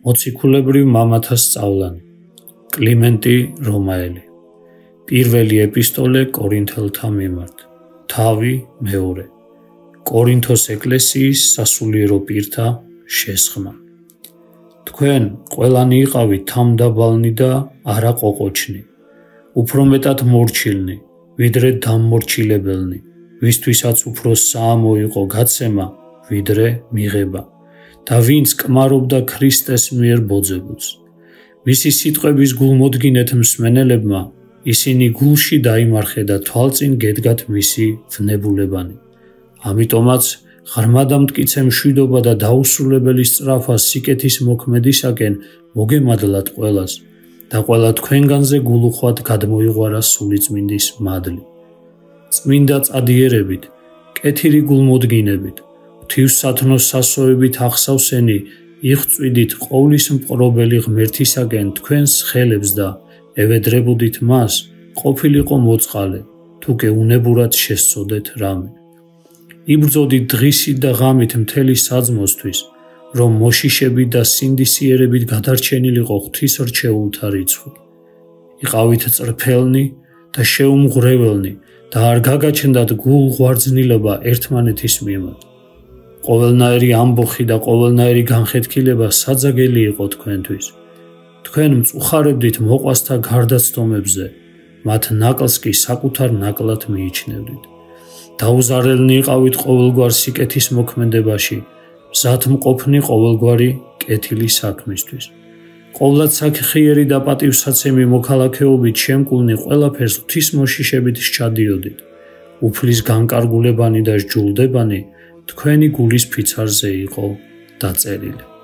მოციქულებრივ მამათა სწავლანი კლიმენტი რომაელი პირველი ეპისტოლე კორინთელთა მიმართ თავი მეორე კორინთოს ეკლესიის სასულიერო პირთა შესხმა თქვენ ყველანი იყავით თამდაბალნი და არა ყოყოჩნი უფრო მეტად მორჩილნი ვიდრე დამმორჩილებელნი ვისთვისაც უფრო საამო იყო გაცემა ვიდრე მიღება და ვინც კმარობდა ქრისტეს მიერ ბოძებულს მისი სიტყვების გულმოდგინეთ მსმენელებმა ისინი გულში დაიმარხე და თვალწინ გედგათ მისი ვნებულებანი ამიტომაც ღრმად ამტკიცე მშვიდობა და დაუსრულებელი სწრაფა სიკეთის მოქმედისაკენ მოგემადლად ყველას და ყველა თქვენგანზე გულუხვად გადმოიღვარა სულიწმინდის მადლი წმინდა წადიერებით კეთილი გულმოდგინებით ღვთივსათნოს სასოებით ახსავსენი იღწვიდით ყოვლის მპყრობელი ღმერთისაგენ თქვენს ხელებს და ევედრებოდით მას ყოფილიყო მოწყალე თუ გეუნებურად შესწოდეთ რამე იბრძოდით დღისით და ღამით მთელი საძმოსთვის რომ მოშიშებით და სინდისიერებით გადარჩენილიყო ღვთისრჩეულთა რიცხვი იყავით წრფელნი და შეუმღრეველნი და არ გაგაჩნდათ გულღვარძნილობა ერთმანეთის მიმართ ყოველნაირი ამბოხი და ყოველნაირი განხეთქილება საძაგელი იყო თქვენთვის თქვენ მწუხარებდით მოყვასთა გარდაცდომებზე მათ ნაკლს კი საკუთარ ნაკლად მიიჩნევდით დაუზარელნი იყავით ყოველგვარ სიკეთის მოქმედებაში მზად მყოფნი ყოველგვარი კეთილი საქმისთვის ყოვლად საქიერი და პატივსაცემი მოქალაქეობით შემკულნი ყველაფერს ღვთისმოშიშებით სჩადიოდით უფლის განკარგულებანი და სჯულდებანი თქვენი გულის ფიცარზე იყო დაწერილი